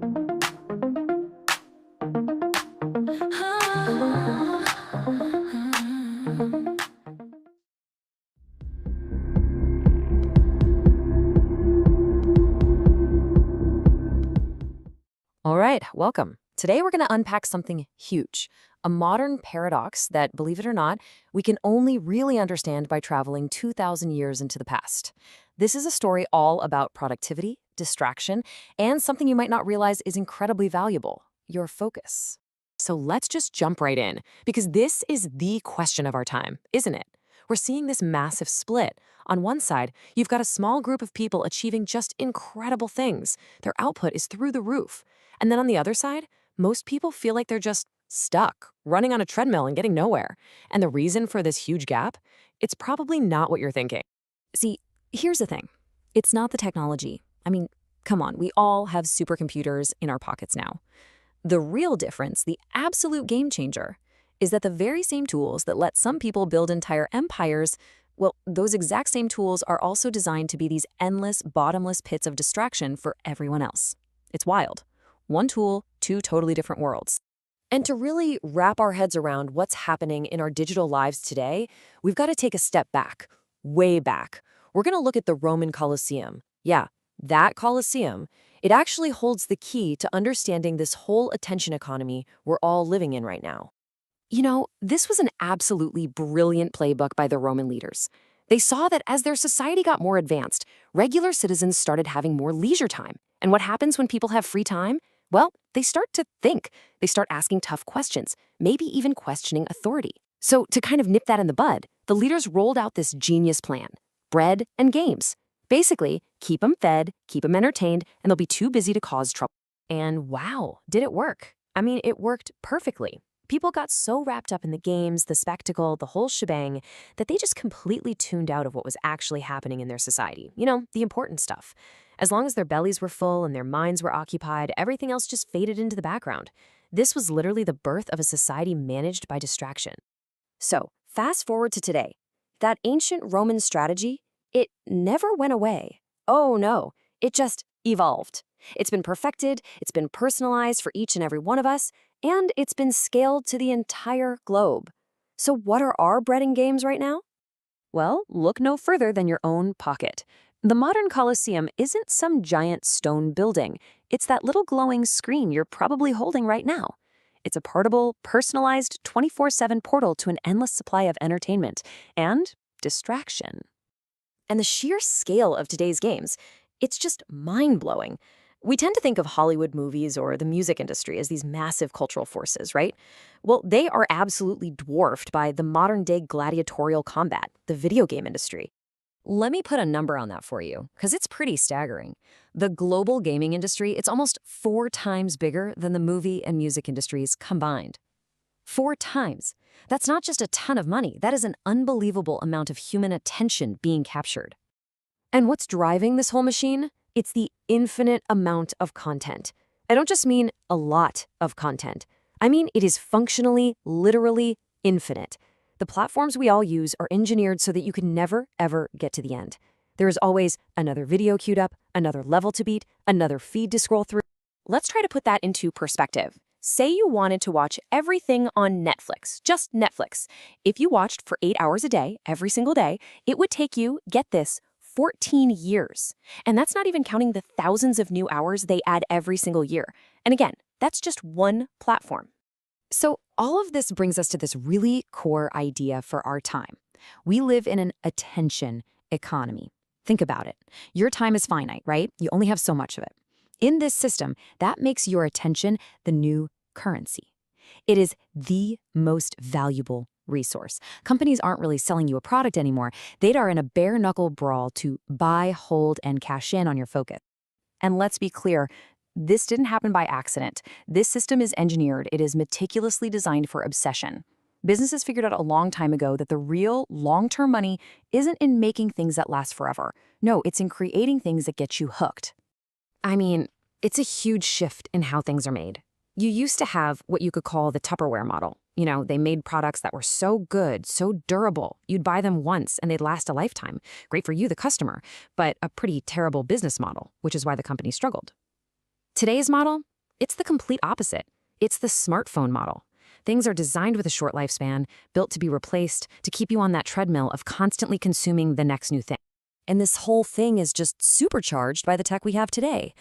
All right, welcome. Today we're going to unpack something huge, a modern paradox that, believe it or not, we can only really understand by traveling 2,000 years into the past. This is a story all about productivity, distraction, and something you might not realize is incredibly valuable, your focus. So let's just jump right in, because this is the question of our time, isn't it? We're seeing this massive split. On one side, you've got a small group of people achieving just incredible things. Their output is through the roof. And then on the other side, most people feel like they're just stuck, running on a treadmill and getting nowhere. And the reason for this huge gap? It's probably not what you're thinking. See, here's the thing. It's not the technology. I mean, come on, we all have supercomputers in our pockets now. The real difference, the absolute game changer, is that the very same tools that let some people build entire empires, well, those exact same tools are also designed to be these endless, bottomless pits of distraction for everyone else. It's wild. One tool, two totally different worlds. And to really wrap our heads around what's happening in our digital lives today, we've got to take a step back, way back. We're going to look at the Roman Colosseum. Yeah, that Colosseum. It actually holds the key to understanding this whole attention economy we're all living in right now. You know, this was an absolutely brilliant playbook by the Roman leaders. They saw that as their society got more advanced, regular citizens started having more leisure time. And what happens when people have free time? Well, they start to think. They start asking tough questions, maybe even questioning authority. So to kind of nip that in the bud, the leaders rolled out this genius plan: bread and games. Basically, keep them fed, keep them entertained, and they'll be too busy to cause trouble. And wow, did it work? I mean, it worked perfectly. People got so wrapped up in the games, the spectacle, the whole shebang, that they just completely tuned out of what was actually happening in their society. You know, the important stuff. As long as their bellies were full and their minds were occupied, everything else just faded into the background. This was literally the birth of a society managed by distraction. So, fast forward to today. That ancient Roman strategy, it never went away. Oh no, it just evolved. It's been perfected, it's been personalized for each and every one of us, and it's been scaled to the entire globe. So what are our breading games right now? Well, look no further than your own pocket. The modern Colosseum isn't some giant stone building. It's that little glowing screen you're probably holding right now. It's a portable, personalized 24/7 portal to an endless supply of entertainment and distraction. And the sheer scale of today's games, it's just mind-blowing. We tend to think of Hollywood movies or the music industry as these massive cultural forces, right? Well, they are absolutely dwarfed by the modern-day gladiatorial combat, the video game industry. Let me put a number on that for you, because it's pretty staggering. The global gaming industry, it's almost 4 times bigger than the movie and music industries combined. 4 times. That's not just a ton of money. That is an unbelievable amount of human attention being captured. And what's driving this whole machine? It's the infinite amount of content. I don't just mean a lot of content. I mean it is functionally, literally infinite. The platforms we all use are engineered so that you can never, ever get to the end. There is always another video queued up, another level to beat, another feed to scroll through. Let's try to put that into perspective. Say you wanted to watch everything on Netflix, just Netflix. If you watched for 8 hours a day, every single day, it would take you, get this, 14 years. And that's not even counting the thousands of new hours they add every single year. And again, that's just one platform. So all of this brings us to this really core idea for our time. We live in an attention economy. Think about it. Your time is finite, right? You only have so much of it. In this system, that makes your attention the new currency. It is the most valuable resource. Companies aren't really selling you a product anymore. They are in a bare-knuckle brawl to buy, hold, and cash in on your focus. And let's be clear, this didn't happen by accident. This system is engineered. It is meticulously designed for obsession. Businesses figured out a long time ago that the real long-term money isn't in making things that last forever. No, it's in creating things that get you hooked. I mean, it's a huge shift in how things are made. You used to have what you could call the Tupperware model. You know, they made products that were so good, so durable, you'd buy them once and they'd last a lifetime. Great for you, the customer, but a pretty terrible business model, which is why the company struggled. Today's model, It's the complete opposite. It's the smartphone model. Things are designed with a short lifespan, built to be replaced, to keep you on that treadmill of constantly consuming the next new thing. And this whole thing is just supercharged by the tech we have today.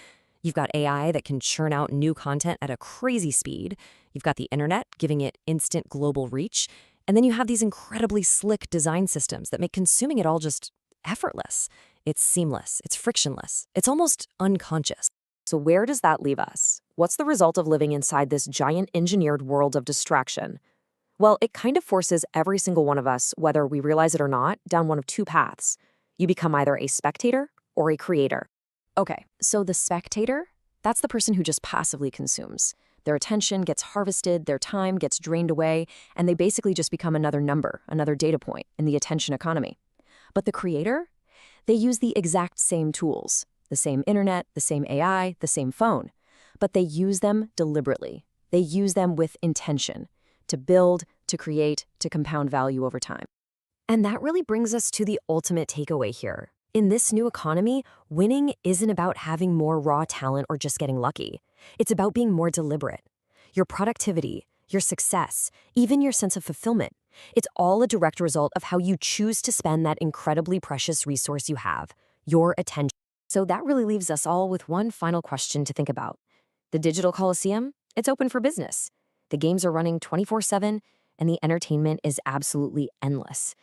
You've got AI that can churn out new content at a crazy speed. You've got the internet giving it instant global reach. And then you have these incredibly slick design systems that make consuming it all just effortless. It's seamless. It's frictionless. It's almost unconscious. So where does that leave us? What's the result of living inside this giant engineered world of distraction? Well, it kind of forces every single one of us, whether we realize it or not, down one of two paths. You become either a spectator or a creator. Okay, so the spectator, that's the person who just passively consumes. Their attention gets harvested, their time gets drained away, and they basically just become another number, another data point in the attention economy. But the creator, they use the exact same tools, the same internet, the same AI, the same phone, but they use them deliberately. They use them with intention to build, to create, to compound value over time. And that really brings us to the ultimate takeaway here. In this new economy, winning isn't about having more raw talent or just getting lucky. It's about being more deliberate. Your productivity, your success, even your sense of fulfillment, it's all a direct result of how you choose to spend that incredibly precious resource you have, your attention. So that really leaves us all with one final question to think about. The digital Colosseum, it's open for business. The games are running 24/7, and the entertainment is absolutely endless.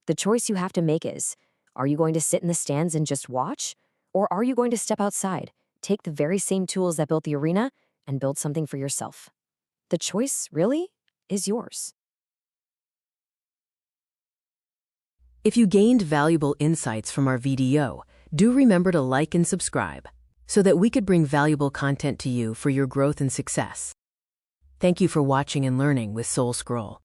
The choice you have to make is, are you going to sit in the stands and just watch? Or are you going to step outside, take the very same tools that built the arena, and build something for yourself? The choice, really, is yours. If you gained valuable insights from our video, do remember to like and subscribe so that we could bring valuable content to you for your growth and success. Thank you for watching and learning with Soul Scroll.